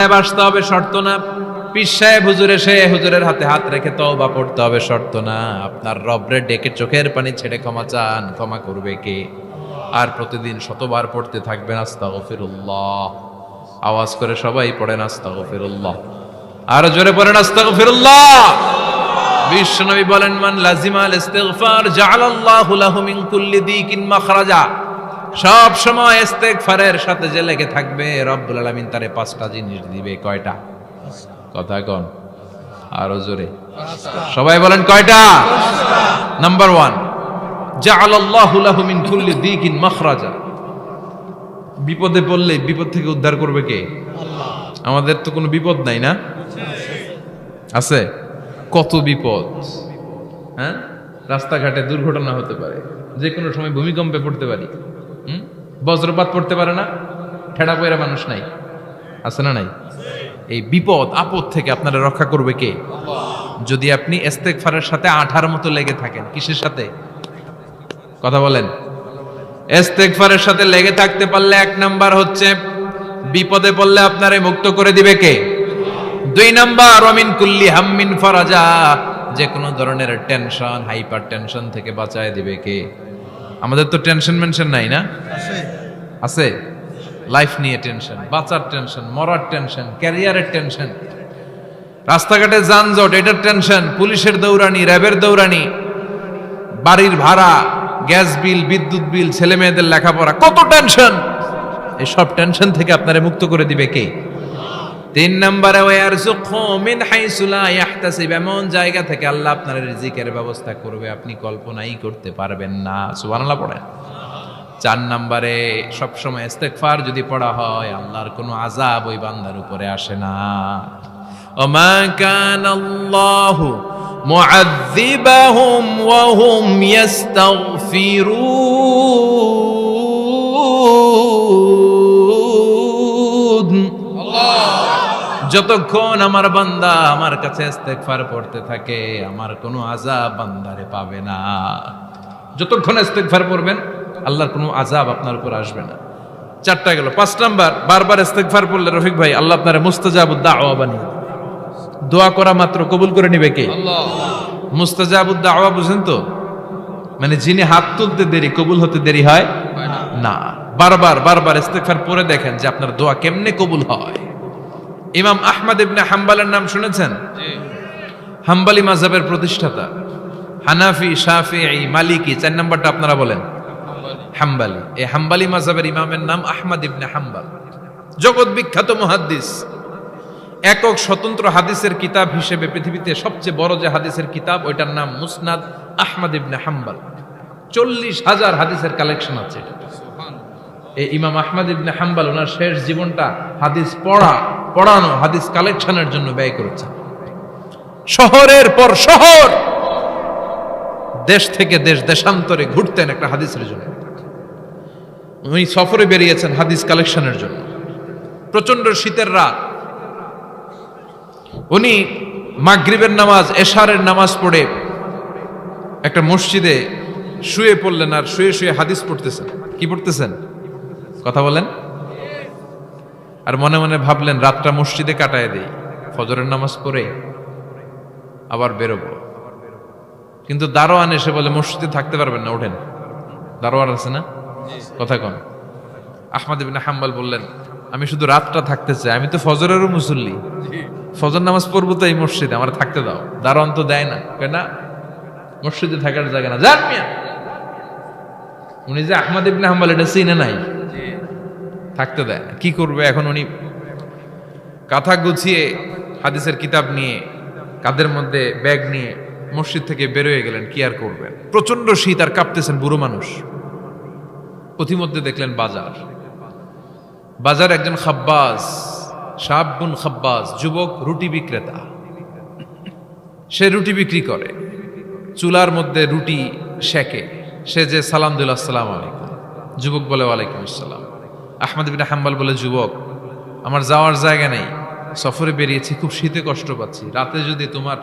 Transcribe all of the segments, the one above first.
আসতে হবে শর্ত না, পীর সাহেব হুজুর এসে হুজুরের হাতে হাত রেখে তওবা পড়তে হবে শর্ত না। আপনার রবরে ডেকে চোখের পানি ছেড়ে ক্ষমা চান, ক্ষমা করবে কে? আর প্রতিদিন শতবার পড়তে থাকবেন আস্তাগফিরুল্লাহ। আওয়াজ করে সবাই পড়েন আস্তাগফিরুল্লাহ, আরো জোরে পড়েন আস্তাগফিরুল্লাহ। বিশ্বনবী বলেন, মান লাজিমাল ইস্তিগফার জাআলাল্লাহু লাহু মিন কুল্লি দিকিন মাখরাজা। সব সময় ইস্তেগফারের সাথে যে লেগে থাকবে, রব্বুল আলামিন তারে 5টা জিনিস দিবে। কয়টা? কথা কোন, আরো জোরে সবাই বলেন কয়টা? নাম্বার 1, জাআলাল্লাহু লাহু মিন কুল্লি দিকিন মাখরাজা। বিপদে পড়লে বিপদ থেকে উদ্ধার করবে কে? আল্লাহ। আমাদের তো কোনো বিপদ নাই না? আছে। কত বিপদ, হ্যাঁ? রাস্তাঘাটে দুর্ঘটনা হতে পারে, যে কোনো সময় ভূমিকম্পে পড়তে পারি, বজ্রপাত পড়তে পারে না, ঠেড়া পয়রা মানুষ নাই, আছে না নাই? এই বিপদ আপদ থেকে আপনারা রক্ষা করবে কে? যদি আপনি ইস্তেগফারের সাথে আঠার মতো লেগে থাকেন। কিসের সাথে? কথা বলেন। ইস্তেগফারের সাথে লেগে থাকতে পারলে 1 নাম্বার হচ্ছে বিপদে পড়লে আপনারে মুক্ত করে দিবে কে? 2 নাম্বার ওয়ামিন কুল্লি হাম্মিন ফারাজা, যে কোনো ধরনের টেনশন, হাইপার টেনশন থেকে বাঁচায় দিবে কে? আমাদের তো টেনশন মেনশন নাই না? আছে। লাইফ নিয়ে টেনশন, বাঁচার টেনশন, মরার টেনশন, ক্যারিয়ারের টেনশন, রাস্তাঘাটে যানজট এটার টেনশন, পুলিশের দৌড়ানি, র্যাবের দৌড়ানি, বাড়ির ভাড়া, গ্যাস বিল, বিদ্যুৎ বিল, ছেলে মেয়েদের লেখাপড়া, কত টেনশন। এই সব টেনশন থেকে আপনারে মুক্ত করে দিবে কে? 3 নম্বরে ওয়ারযুকহু মিন হাইসু লা ইয়াহতাসিব, এমন জায়গা থেকে আল্লাহ আপনার রিজিকের ব্যবস্থা করবে আপনি কল্পনাই করতে পারবেন না। সুবহানাল্লাহ পড়েন। 4 নম্বরে সবসময় ইস্তেগফার যদি পড়া হয়, আল্লাহর কোনো আযাব ওই বান্দার উপরে আসে না। ওমা কানাল্লাহু মুআযযিবাহুম ওয়া হুম ইস্তাগফিরুন। যতক্ষণ আমার বান্দা আমার কাছে ইস্তেগফার পড়তে থাকে, আমার কোনো আযাব বান্দারে পাবে না। যতক্ষণ ইস্তেগফার পড়বেন, আল্লাহর কোনো আযাব আপনার উপর আসবে না। 4টা গেল। 5 নাম্বার, বারবার ইস্তেগফার পড়লে রফিক ভাই আল্লাহ আপনারে মুস্তাজাবুদ দাওয়া বানিয়ে, দোয়া করা মাত্র কবুল করে নিবে কে? আল্লাহ। মুস্তাজাবুদ দাওয়া বুঝেন তো? মানে যিনি হাত তুলতে দেরি, কবুল হতে দেরি হয় না। বারবার ইস্তেগফার পড়ে দেখেন যে আপনার দোয়া কেমনে কবুল হয়। ইমাম আহমদ ইবনে হাম্বলের নাম শুনেছেন? হাম্বলি মাযহাবের প্রতিষ্ঠাতা। হানাফি, শাফিঈ, মালিকি, 4 নাম্বারটা আপনারা বলেন হাম্বলি। এই হাম্বলি মাযহাবের ইমামের নাম আহমদ ইবনে হাম্বল, জগৎ বিখ্যাত মুহাদ্দিস। একক স্বতন্ত্র হাদিসের কিতাব হিসেবে পৃথিবীতে সবচেয়ে বড় যে হাদিসের কিতাব, ওইটার নাম মুসনাদ আহমদ ইবনে হাম্বল। 40,000 হাদিসের কালেকশন আছে। এই ইমাম আহমদ ইবনে হাম্বল ওনার শেষ জীবনটা হাদিস পড়ানো, হাদিস কালেকশনের জন্য ব্যয় করেছেন। শহরের পর শহর, দেশ থেকে দেশ, দেশান্তরে ঘুরতেন একটা হাদিসের জন্য। উনি সফরে বেরিয়েছেন হাদিস কালেকশনের জন্য। প্রচন্ড শীতের রাত, উনি মাগরিবের নামাজ, এশারের নামাজ পড়ে একটা মসজিদে শুয়ে পড়লেন, আর শুয়ে শুয়ে হাদিস পড়তেছেন। কি পড়তেছেন? কথা বলেন। আর মনে মনে ভাবলেন রাতটা মসজিদে কাটায় দেই, ফজরের নামাজ পড়ে আবার বেরোবো। কিন্তু দারোয়ান এসে বলে মসজিদে থাকতে পারবেন না, ওঠেন। দারোয়ান আছে না? কথা কন। আহমদ ইবনে হাম্বল বললেন, আমি শুধু রাতটা থাকতে চাই, আমি তো ফজরেরও মুসল্লি, ফজর নামাজ পড়বো তো এই মসজিদে, আমার থাকতে দাও। দারোয়ান তো দেয় না, কেন? মসজিদে থাকার জায়গা না, যান মিয়া। উনি যে আহমদ ইবনে হাম্বল এটা চিনে নাই, থাকতে দেয় না। কি করবে এখন? উনি কাঁথা গুছিয়ে হাদিসের কিতাব নিয়ে, কাঁধের মধ্যে ব্যাগ নিয়ে মসজিদ থেকে বেরোয় গেলেন। কি আর করবেন, প্রচন্ড শীত, আর কাঁপতেছেন, বুড়ো মানুষ। পথিমধ্যে দেখলেন বাজার একজন খাব্বাস, শাবুন খাব্বাস, যুবক রুটি বিক্রেতা। সে রুটি বিক্রি করে, চুলার মধ্যে রুটি সেকে। সে যে সালাম দিল, আসসালামু আলাইকুম। যুবক বলে ওয়ালাইকুম আসসালাম। আহমদ ইবনে হাম্বল বলে, যুবক আমার যাওয়ার জায়গা নেই, সফরে বেরিয়েছি, খুব শীতে কষ্ট পাচ্ছি, রাতে যদি তোমার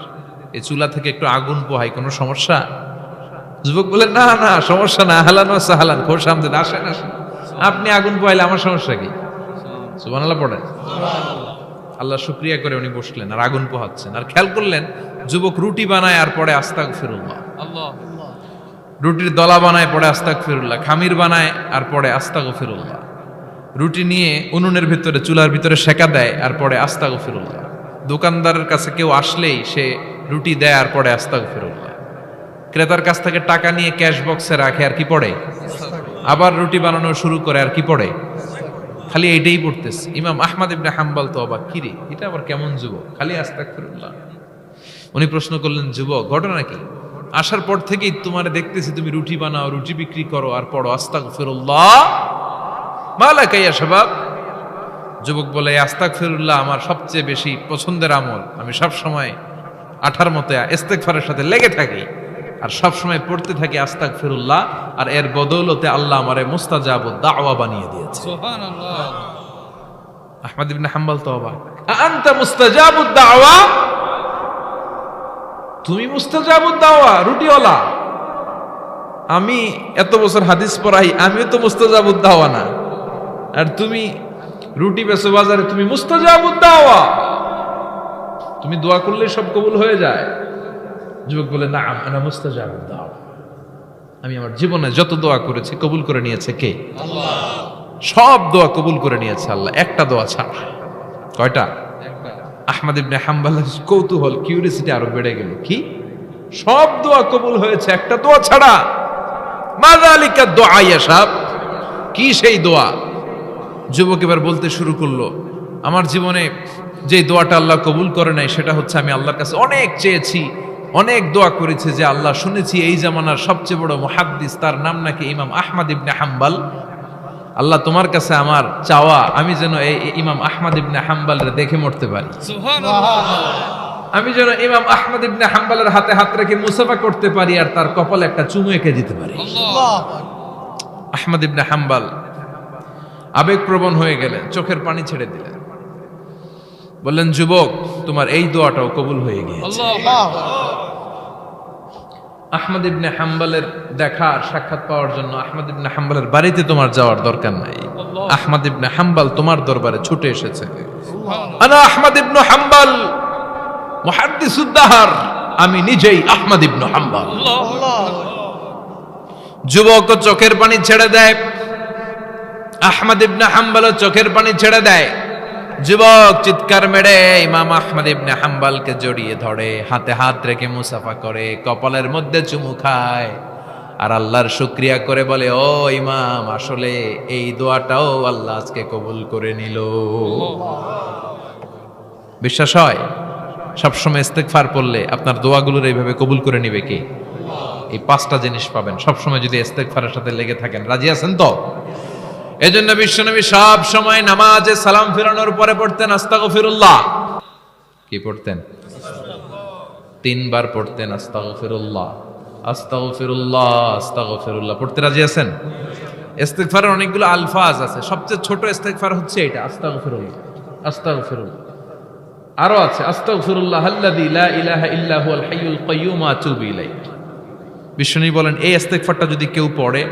এই চুলা থেকে একটু আগুন পোহাই, কোনো সমস্যা? যুবক বলে, না না সমস্যা না, আহলান ওয়া সাহলান, খোশ আমদেদ, আসেন আসেন। আপনি আগুন পোহাইলে আমার সমস্যা কি? সুবহানাল্লাহ পড়েন। আল্লাহ শুকরিয়া করে উনি বসলেন আর আগুন পোহাচ্ছেন, আর খেয়াল করলেন যুবক রুটি বানায় আর পরে আস্তাগফিরুল্লাহ, রুটির দলা বানায় পরে আস্তাগফিরুল্লাহ, খামির বানায় আর পরে আস্তাগফিরুল্লাহ, রুটি নিয়ে উনুনের ভিতরে চুলার ভিতরে সেকা দেয় আর পরে আস্তাগফিরুল্লাহ, দোকানদারের কাছে কেউ আসলেই সে রুটি দেয় আর পরে আস্তাগফিরুল্লাহ, ক্রেতার কাছ থেকে টাকা নিয়ে ক্যাশ বক্সে রাখে আর কি পড়ে, আবার রুটি বানানো শুরু করে আর কি পড়ে, খালি এইটাই পড়তেছে। ইমাম আহমদ ইবনে হাম্বল তো অবাক, কিরে এটা আবার কেমন যুবক, খালি আস্তাগফিরুল্লাহ। উনি প্রশ্ন করলেন, যুবক ঘটনা কি? আসার পর থেকেই তোমারে দেখতেছি তুমি রুটি বানাও, রুটি বিক্রি করো আর পড়ো আস্তাগফিরুল্লাহ, মালাকা ইয়া শাবাব। যুবক বলে, আস্তাগফিরুল্লাহ আমার সবচেয়ে বেশি পছন্দের আমল, আমি সব সময় আঠার মতো ইস্তেগফারের সাথে লেগে থাকি আর সব সময় পড়তে থাকি আস্তাগফিরুল্লাহ, আর এর বদৌলতে আল্লাহ আমারে মুস্তাজাবুদ দাওয়া বানিয়ে দিয়েছে। সুবহানাল্লাহ। আহমদ ইবনে হাম্বল তো অবাক, আনতা মুস্তাজাবুদ দাওয়া, তুমি মুস্তাজাবুদ দাওয়া রুটিওয়ালা? আমি এত বছর হাদিস পড়াই, আমিও তো মুস্তাজাবুদ দাওয়া না, আর তুমি রুটি বেচো বাজারে, তুমি মুস্তাজাবুদ দাওয়া, তুমি দোয়া করলে সব কবুল হয়ে যায়? যুবক বলে, না আনা মুস্তাজাবুদ দাওয়া, আমি আমার জীবনে যত দোয়া করেছি কবুল করে নিয়েছে কে? আল্লাহ। সব দোয়া কবুল করে নিয়েছে আল্লাহ, একটা দোয়া ছাড়া। কয়টা? আহমদ ইবনে হাম্বলের কৌতূহল, কিউরিয়াসিটি আরো বেড়ে গেল, কি সব দোয়া কবুল হয়েছে একটা দোয়া ছাড়া? মাযালিকা দোয়া ইয়া শাব, কি সেই দোয়া? যুবক এবার বলতে শুরু করলো, আমার জীবনে যে দোয়াটা আল্লাহ কবুল করে নাই সেটা হচ্ছে আমি আল্লাহর কাছে অনেক চেয়েছি, অনেক দোয়া করেছে, যে আল্লাহ শুনেছি এই জামানার সবচেয়ে বড় মুহাদ্দিস, তার নাম নাকি ইমাম আহমদ ইবনে হাম্বল। আল্লাহ তোমার কাছে আমার চাওয়া, আমি যেন এই ইমাম আহমদ ইবনে হাম্বলের দেখে মরতে পারি। সুবহানাল্লাহ। আমি যেন ইমাম আহমদ ইবনে হাম্বলের হাতে হাত রেখে মুসাফা করতে পারি আর তার কপালে একটা চুমু এঁকে দিতে পারি। আহমদ ইবনে হাম্বল আবেগপ্রবণ হয়ে গেলেন, চোখের পানি ছেড়ে দিলেন, বললেন, যুবক তোমার এই দোয়াটাও কবুল হয়ে গিয়েছে। আহমদ ইবনে হাম্বলের দেখা আর সাক্ষাৎ পাওয়ার জন্য আহমদ ইবনে হাম্বলের বাড়িতে তোমার যাওয়ার দরকার নাই, আহমদ ইবনে হাম্বল তোমার দরবারে ছুটে এসেছে। আনা আহমদ ইবনে হাম্বল মুহাদ্দিসুদ দাহর, আমি নিজেই আহমদ ইবনে হাম্বল। যুবক চোখের পানি ছেড়ে দেয়, আহমদ ইবনে হাম্বল চোখের পানি ছেড়ে দেয়। যুবক চিৎকার মেরে ইমাম আহমদ ইবনে হাম্বলকে জড়িয়ে ধরে, হাতে হাত রেখে মুসাফা করে, কপালের মধ্যে চুমু খায় আর আল্লাহর শুকরিয়া করে বলে, ও ইমাম, আসলে এই দোয়াটাও আল্লাহ আজকে কবুল করে নিল। বিশ্বাস হয় সবসময় ইস্তেগফার পড়লে আপনার দোয়াগুলোর এইভাবে কবুল করে নিবে কে? এই পাঁচটা জিনিস পাবেন সবসময় যদি ইস্তেগফারের সাথে লেগে থাকেন। রাজি আছেন তো? এজন্য বিশ্বনবী সব সময় নামাজে সালাম ফিরানোর পরে পড়তেন আস্তাগফিরুল্লাহ। কি পড়তেন? 3 বার পড়তেন আস্তাগফিরুল্লাহ, আস্তাগফিরুল্লাহ, আস্তাগফিরুল্লাহ। পড়তে রাজি আছেন? ইস্তেগফারের অনেকগুলো আলফাজ আছে, সবচেয়ে ছোট ইস্তেগফার হচ্ছে এটা, আস্তাগফিরুল্লাহ, আস্তাগফিরুল্লাহ। আরো আছে, আস্তাগফিরুল্লাহ আল্লাযী লা ইলাহা ইল্লা হুয়াল হাইয়ুল কাইয়্যুম ওয়া আতুবু ইলাইহি। বিশ্বনবী বলেন, এই ইস্তেগফারটা যদি কেউ পড়ে,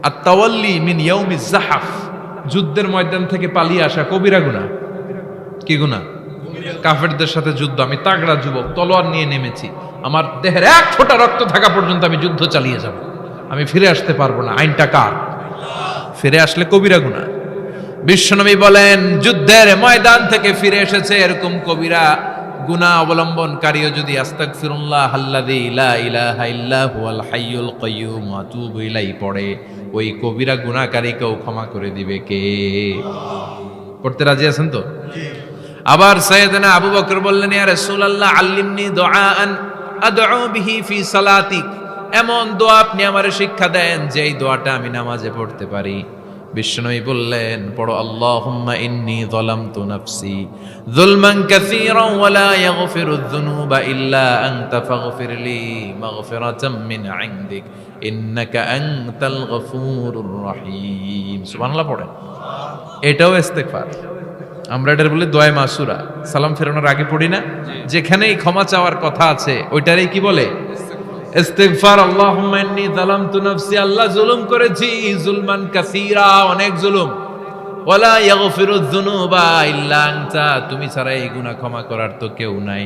আত-তাওয়াল্লি মিন ইয়াউমিজ যাহাফ, যুদ্ধের ময়দান থেকে পালিয়ে আসা কবিরা গুনাহ। কি গুনাহ? কাফেরদের সাথে যুদ্ধ, আমি তাগড়া যুবক, তলোয়ার নিয়ে নেমেছি, আমার দেহের এক ফোঁটা রক্ত থাকা পর্যন্ত আমি যুদ্ধ চালিয়ে যাব, আমি ফিরে আসতে পারবো না, আইনটা কার? ফিরে আসলে কবিরা গুনাহ। বিশ্বনবী বলেন, যুদ্ধের ময়দান থেকে ফিরে এসেছে এরকম কবিরা গুনাহ অবলম্বনকারীও যদি আস্তাগফিরুল্লাহ আল্লাযী লা ইলাহা ইল্লা হুয়াল হাইয়ুল কাইয়্যুম ওয়া আতুবু ইলাইহি পড়ে, ওই কবিরা গুনাহকারীকেও ক্ষমা করে দিবে কে? পড়তে রাজি আছেন তো? আবার সাইয়েদনা আবু বকর বললেন, ইয়া রাসূলুল্লাহ আল্লিমনি দুআআন আদউ বিহি ফি সালাতি, এমন দোয়া আপনি আমারে শিক্ষা দেন যেই দোয়াটা আমি নামাজে পড়তে পারি। বিশ্বনবী বললেন, পড়ো, আল্লাহুম্মা ইন্নী যালামতু নাফসি যুলমান কাসীরান ওয়া লা ইয়াগফিরুয যুনুবা ইল্লা আনতা ফাগফিরলি মাগফিরাতাম মিন ইনদিক ইন্নাকা আনতাল গফুরুর রহিম। সুবহানাল্লাহ পড়েন। এটাও ইস্তেগফার। আমরা এটার বলি দোয়া মাসুরা, সালাম ফেরানোর আগে পড়ি না? যেখানেই ক্ষমা চাওয়ার কথা আছে ওইটারই কি বলে? ইস্তিগফার। আল্লাহুম্মা ইন্নী যালামতু নাফসি, আল্লাহ জুলুম করেছি, জুলমান কাসীরা, অনেক জুলুম, ওয়ালা ইয়াগফিরুয যুনুবা ইল্লা আনতা, তুমি ছাড়া এই গুনাহ ক্ষমা করার তো কেউ নাই।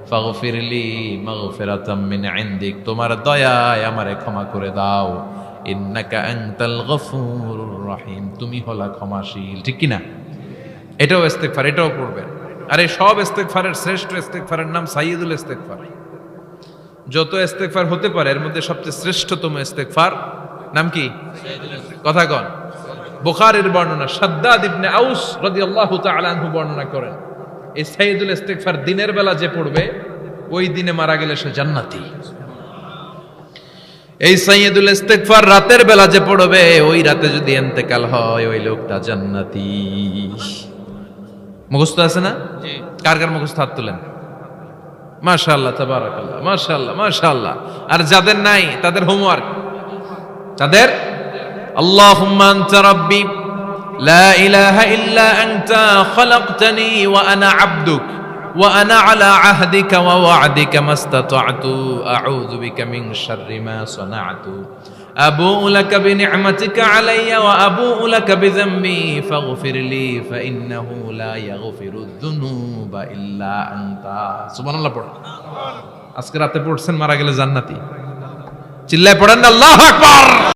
ফাগফিরলি মাগফিরাতাম মিন ইনদিক, তোমার দয়ায় আমারে ক্ষমা করে দাও। ইন্নাকা আনতাল গফুরুর রহিম, তুমি হলা ক্ষমাশীল। ঠিক কি না? এটাও ইস্তেগফার, এটাও পড়বেন। আর এই সব ইস্তেগফারের শ্রেষ্ঠ ইস্তেগফারের নাম সাইয়্যিদুল ইস্তেগফার। যত ইস্তেগফার হতে পারে এর মধ্যে সবচেয়ে শ্রেষ্ঠতম ইস্তেগফার নাম কি? কথা কন। বুখারীর বর্ণনা, শাদ্দাদ ইবনে আউস রাদিয়াল্লাহু তাআলা আনহু বর্ণনা করেন, এই সাইয়্যিদুল ইস্তেগফার দিনের বেলা যে পড়বে ওই দিনে মারা গেলে সে জান্নাতি। এই সাইয়্যিদুল ইস্তেগফার রাতের বেলা যে পড়বে ওই রাতে যদি ইন্তেকাল হয় ওই লোকটা জান্নাতি। মুখস্থ আছে না? জি। কার কার মুখস্থ হাত তুলেন? মাশাআল্লাহ, তাবারাকাল্লাহ, মাশাআল্লাহ, মাশাআল্লাহ। আর যাদের নাই তাদের হোমওয়ার্ক, তাদের আল্লাহুম্মা আনতা রাব্বি লা ইলাহা ইল্লা আনতা খালাকতানি ওয়া আনা আবদুক ওয়া আনা আলা আহদিকা ওয়া ওয়া'দিকা মাস্তাতা'তু আউযু বিকা মিন শাররি মা সানা'তু আবুউ লাকা বিনি'মাতিকা আলাইয়া ওয়া আবুউ লাকা বিযামবি ফাগফিরলি ফাইন্নাহু লা ইয়াগফিরুয যুনুবা ইল্লা আনতা। সুবহানাল্লাহ পড়ুন। আজকে রাতে পড়ছেন, মারা গেলে জান্নাতি। চিল্লায় পড়েন না আল্লাহু আকবার।